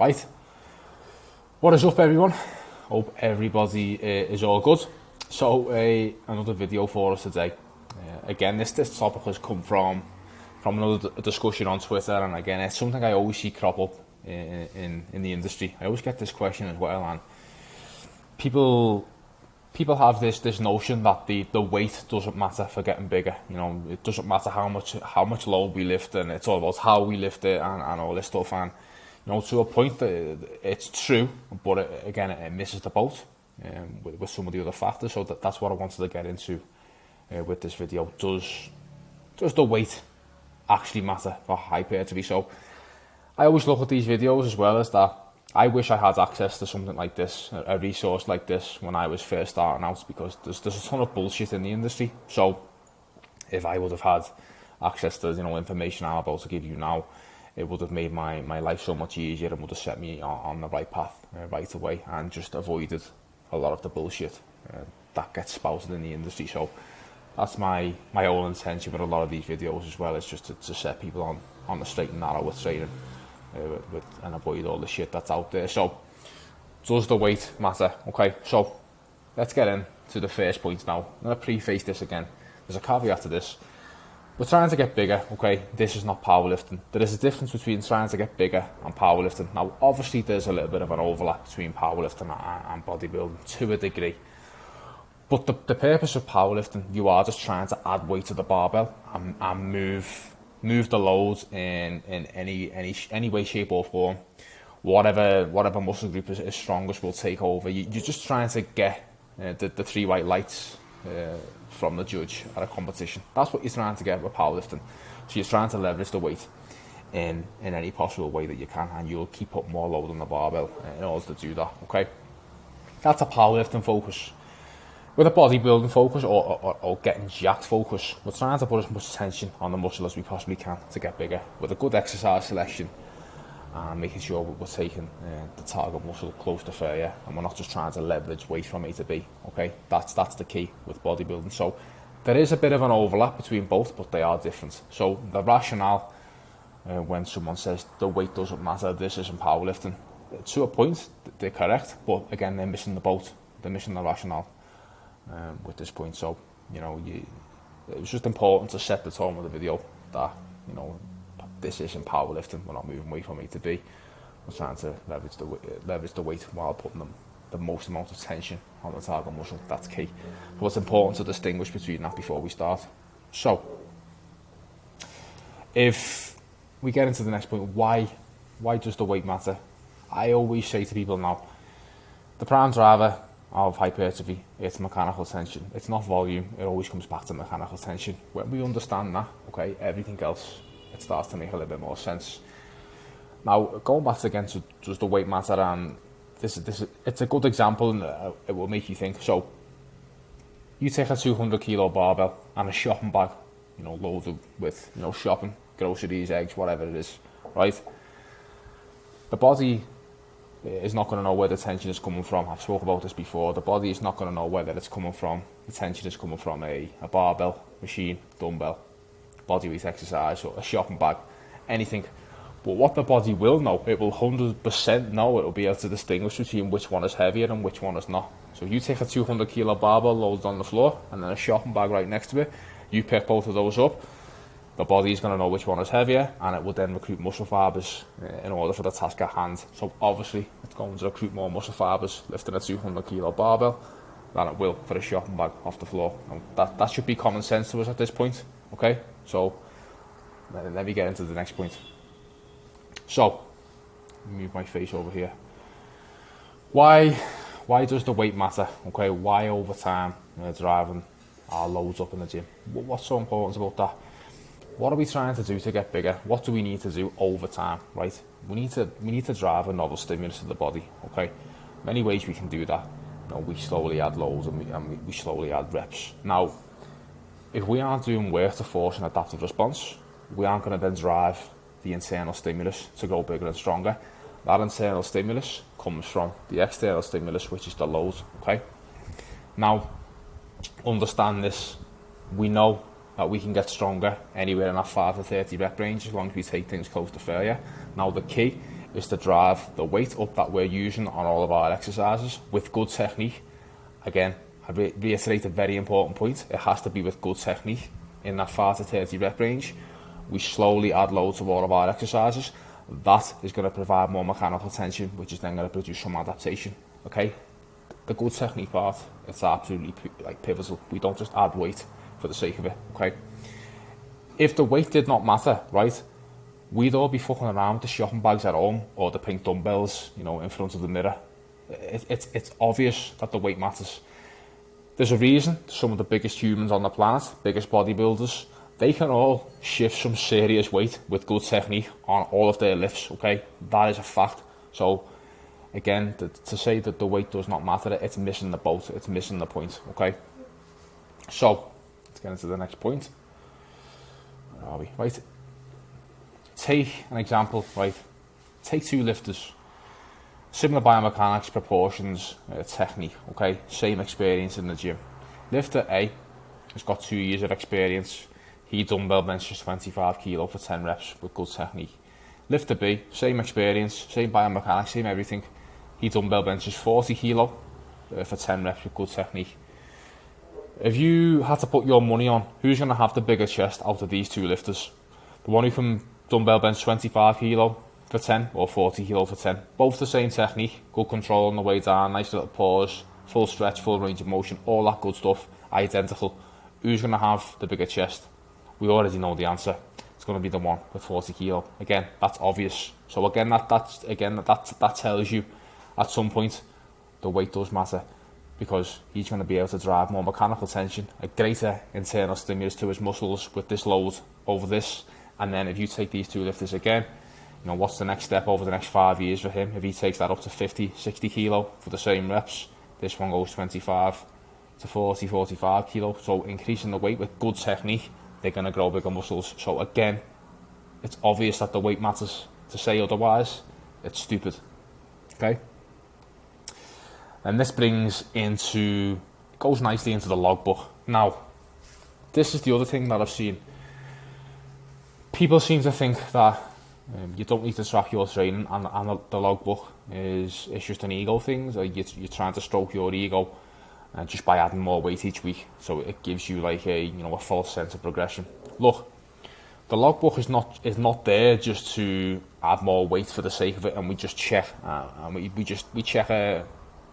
Right, what is up everyone? Hope everybody is all good. So another video for us today. Again, this topic has come from another discussion on Twitter, and again, it's something I always see crop up in the industry. I always get this question as well, and people have this notion that the weight doesn't matter for getting bigger. You know, it doesn't matter how much load we lift, and it's all about how we lift it and all this stuff. And you know, to a point, it's true, but it misses the boat with some of the other factors. So that's what I wanted to get into with this video. Does the weight actually matter for hypertrophy? So I always look at these videos as well as that. I wish I had access to something like this, a resource like this, when I was first starting out, because there's a ton of bullshit in the industry. So if I would have had access to information I'm about to give you now, it would have made my life so much easier and would have set me on the right path right away, and just avoided a lot of the bullshit that gets spouted in the industry. So that's my whole intention with a lot of these videos as well, is just to set people on the straight and narrow with training and avoid all the shit that's out there. So does the weight matter? Okay, so let's get into the first point now. I'm going to preface this again. There's a caveat to this. We're trying to get bigger, okay? This is not powerlifting. There is a difference between trying to get bigger and powerlifting. Now, obviously, there's a little bit of an overlap between powerlifting and bodybuilding to a degree. But the purpose of powerlifting, you are just trying to add weight to the barbell and move the load in any way, shape or form. Whatever muscle group is strongest will take over. You're just trying to get the three white lights from the judge at a competition. That's what you're trying to get with powerlifting. So you're trying to leverage the weight in any possible way that you can, and you'll keep putting more load on the barbell in order to do that. Okay, that's a powerlifting focus. With a bodybuilding focus or getting jacked focus, we're trying to put as much tension on the muscle as we possibly can to get bigger, with a good exercise selection and making sure we're taking the target muscle close to failure, and we're not just trying to leverage weight from A to B. Okay, that's the key with bodybuilding. So there is a bit of an overlap between both, but they are different. So the rationale when someone says the weight doesn't matter, this isn't powerlifting, to a point they're correct, but again, they're missing the boat. They're missing the rationale with this point. So it was just important to set the tone of the video that this isn't powerlifting. We're not moving weight from A to B. We're trying to leverage the weight while putting the most amount of tension on the target muscle. That's key. But it's important to distinguish between that before we start. So if we get into the next point, why does the weight matter? I always say to people now, the prime driver of hypertrophy, it's mechanical tension. It's not volume. It always comes back to mechanical tension. When we understand that, okay, everything else, it starts to make a little bit more sense. Now, going back again to does the weight matter, and this it's a good example, and it will make you think. So you take a 200 kilo barbell and a shopping bag, loaded with shopping, groceries, eggs, whatever it is, right? The body is not going to know where the tension is coming from. I've spoke about this before. The body is not going to know whether it's coming from, the tension is coming from a barbell, machine, dumbbell, bodyweight exercise, or a shopping bag, anything. But what the body will know, it will 100% know, it will be able to distinguish between which one is heavier and which one is not. So you take a 200 kilo barbell loaded on the floor and then a shopping bag right next to it, you pick both of those up, the body is going to know which one is heavier, and it will then recruit muscle fibres in order for the task at hand. So obviously it's going to recruit more muscle fibres lifting a 200 kilo barbell than it will for a shopping bag off the floor. And that should be common sense to us at this point. Okay, so let me get into the next point. So move my face over here. Why does the weight matter? Okay, why over time driving our loads up in the gym? What's so important about that? What are we trying to do to get bigger? What do we need to do over time, right? We need to drive a novel stimulus to the body, okay? Many ways we can do that. We slowly add loads and we slowly add reps. Now, if we aren't doing work to force an adaptive response, we aren't going to then drive the internal stimulus to go bigger and stronger. That internal stimulus comes from the external stimulus, which is the load, okay? Now, understand this. We know that we can get stronger anywhere in that 5 to 30 rep range as long as we take things close to failure. Now, the key is to drive the weight up that we're using on all of our exercises with good technique. Again, I reiterate a very important point. It has to be with good technique in that 5 to 30 rep range. We slowly add loads to all of our exercises. That is going to provide more mechanical tension, which is then going to produce some adaptation. Okay, the good technique part, it's absolutely pivotal. We don't just add weight for the sake of it. Okay, if the weight did not matter, right, we'd all be fucking around with the shopping bags at home or the pink dumbbells, in front of the mirror. It's obvious that the weight matters. There's a reason some of the biggest humans on the planet, biggest bodybuilders, they can all shift some serious weight with good technique on all of their lifts, okay? That is a fact. So, again, to say that the weight does not matter, it's missing the boat, it's missing the point, okay? So, let's get into the next point. Where are we? Right. Take an example, right? Take 2 lifters. Similar biomechanics, proportions, technique, okay? Same experience in the gym. Lifter A has got 2 years of experience. He dumbbell benches 25 kilo for 10 reps with good technique. Lifter B, same experience, same biomechanics, same everything. He dumbbell benches 40 kilo for 10 reps with good technique. If you had to put your money on who's going to have the bigger chest out of these 2 lifters, the one who can dumbbell bench 25 kilo for 10 or 40 kilo for 10, both the same technique, good control on the way down, nice little pause, full stretch, full range of motion, all that good stuff, identical. Who's going to have the bigger chest? We already know the answer. It's going to be the one with 40 kilo. Again, that's obvious. So again, that tells you at some point the weight does matter, because he's going to be able to drive more mechanical tension, a greater internal stimulus to his muscles with this load over this. And then if you take these 2 lifters again, what's the next step over the next 5 years for him? If he takes that up to 50, 60 kilo for the same reps, this one goes 25 to 40, 45 kilo. So increasing the weight with good technique, they're going to grow bigger muscles. So again, it's obvious that the weight matters. To say otherwise, it's stupid. Okay? And this goes nicely into the logbook. Now, this is the other thing that I've seen. People seem to think that you don't need to track your training, and the logbook is just an ego thing. So you're trying to stroke your ego just by adding more weight each week, so it gives you like a false sense of progression. Look, the logbook is not there just to add more weight for the sake of it, and we just check and we check a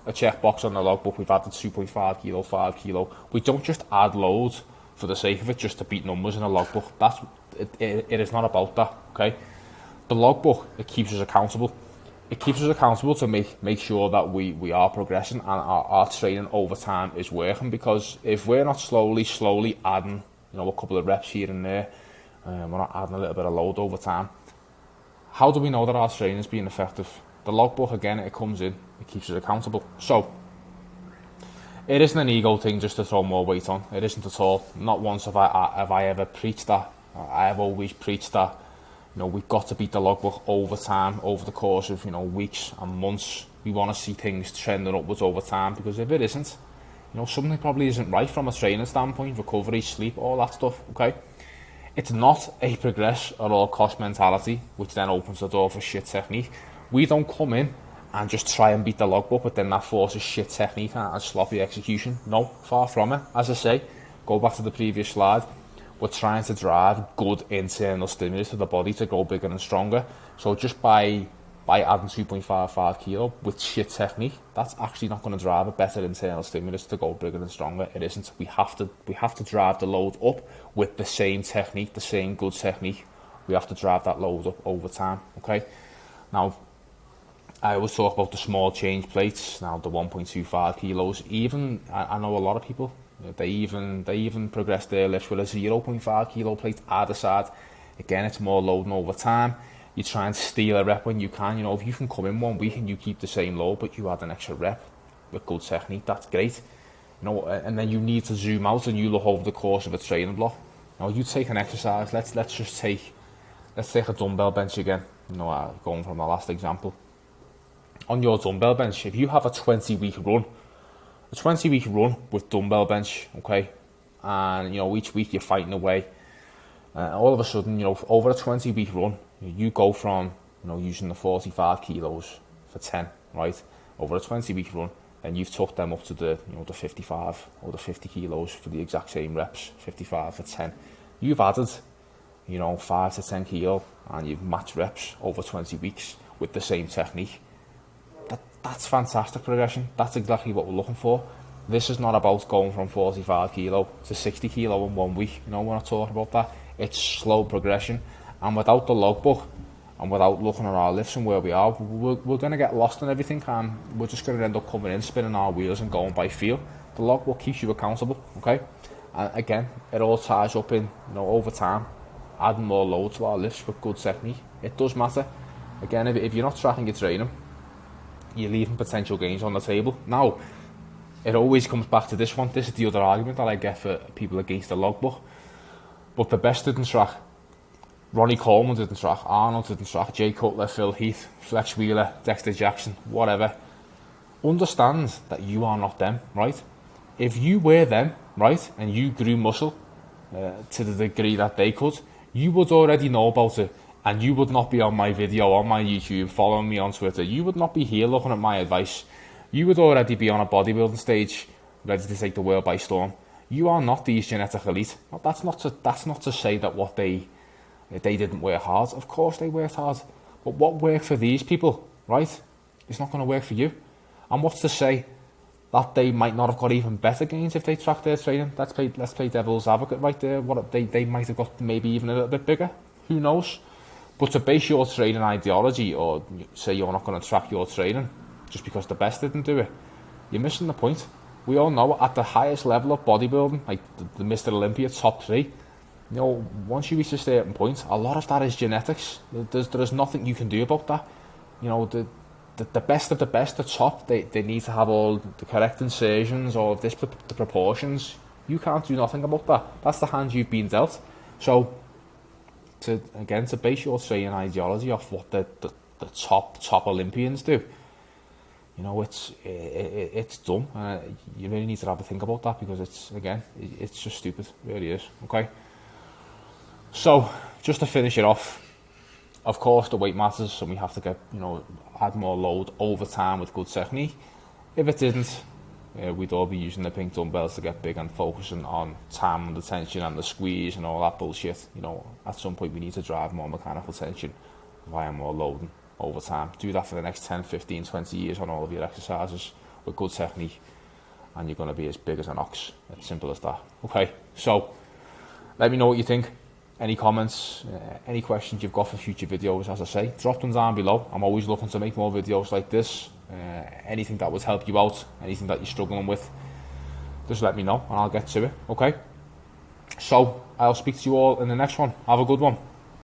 checkbox on the logbook. We've added 2.5 kilo, 5 kilo. We don't just add loads for the sake of it just to beat numbers in a logbook. It is not about that. Okay. The logbook, it keeps us accountable. It keeps us accountable to make sure that we are progressing and our training over time is working. Because if we're not slowly adding, a couple of reps here and there, we're not adding a little bit of load over time, how do we know that our training is being effective? The logbook, again, it comes in, it keeps us accountable. So, it isn't an ego thing just to throw more weight on. It isn't at all. Not once have I ever preached that. I have always preached that we've got to beat the logbook over time, over the course of weeks and months. We want to see things trending upwards over time, because if it isn't, something probably isn't right from a training standpoint, recovery, sleep, all that stuff. Okay, it's not a progress at all cost mentality, which then opens the door for shit technique. We don't come in and just try and beat the logbook, but then that forces shit technique and sloppy execution. No, far from it. As I say, go back to the previous slide. We're trying to drive good internal stimulus to the body to grow bigger and stronger. So just by adding 2.55 kilo with shit technique, that's actually not going to drive a better internal stimulus to go bigger and stronger. It isn't. We have to drive the load up with the same technique, the same good technique. We have to drive that load up over time. Okay. Now, I always talk about the small change plates. Now the 1.25 kilos. Even I know a lot of people. They even progress their lifts with a 0.5 kilo plate either side. Again, it's more loading over time. You try and steal a rep when you can. If you can come in 1 week and you keep the same load, but you add an extra rep with good technique, that's great. And then you need to zoom out and you look over the course of a training block. Now, you take an exercise. Let's take a dumbbell bench again. Going from the last example. On your dumbbell bench, if you have a 20-week run. A 20-week run with dumbbell bench, okay, and each week you're fighting away. All of a sudden, over a 20-week run, you go from using the 45 kilos for 10, right, over a 20-week run, then you've took them up to the 55 or the 50 kilos for the exact same reps, 55 for 10. You've added 5 to 10 kilo, and you've matched reps over 20 weeks with the same technique. That's fantastic progression. That's exactly what we're looking for. This is not about going from 45 kilo to 60 kilo in 1 week. We're not talking about that. It's slow progression, and without the logbook and without looking at our lifts and where we are, we're going to get lost in everything, and we're just going to end up coming in, spinning our wheels and going by feel. The logbook keeps you accountable, okay? And again, it all ties up in, over time, adding more load to our lifts with good technique. It does matter. Again, if you're not tracking your training, you're leaving potential gains on the table. Now, it always comes back to this one. This is the other argument that I get for people against the logbook. But the best didn't track. Ronnie Coleman didn't track. Arnold didn't track. Jay Cutler, Phil Heath, Flex Wheeler, Dexter Jackson, whatever. Understand that you are not them, right? If you were them, right, and you grew muscle to the degree that they could, you would already know about it, and you would not be on my video, on my YouTube, following me on Twitter. You would not be here looking at my advice. You would already be on a bodybuilding stage, ready to take the world by storm. You are not these genetic elite. Well, that's not to say that what they didn't work hard. Of course they worked hard. But what worked for these people, right, is not going to work for you. And what's to say that they might not have got even better gains if they tracked their training? Let's play devil's advocate right there. What they might have got maybe even a little bit bigger. Who knows? But to base your training ideology, or say you're not going to track your training just because the best didn't do it, you're missing the point. We all know at the highest level of bodybuilding, like the Mr. Olympia top 3, once you reach a certain point, a lot of that is genetics. There's nothing you can do about that. The best of the best, the top, they need to have all the correct insertions, all of the proportions. You can't do nothing about that. That's the hand you've been dealt. So, to base your training ideology off what the top Olympians do, it's dumb. You really need to have a think about that, because it's just stupid. It really is. Okay. So, just to finish it off, of course the weight matters, and we have to get add more load over time with good technique. If it didn't, we'd all be using the pink dumbbells to get big and focusing on time and the tension and the squeeze and all that bullshit. At some point we need to drive more mechanical tension via more loading over time. Do that for the next 10, 15, 20 years on all of your exercises with good technique, and you're going to be as big as an ox. It's simple as that. Okay, so let me know what you think. Any comments, any questions you've got for future videos, as I say, drop them down below. I'm always looking to make more videos like this. Anything that would help you out, anything that you're struggling with, just let me know and I'll get to it. Okay, so I'll speak to you all in the next one. Have a good one.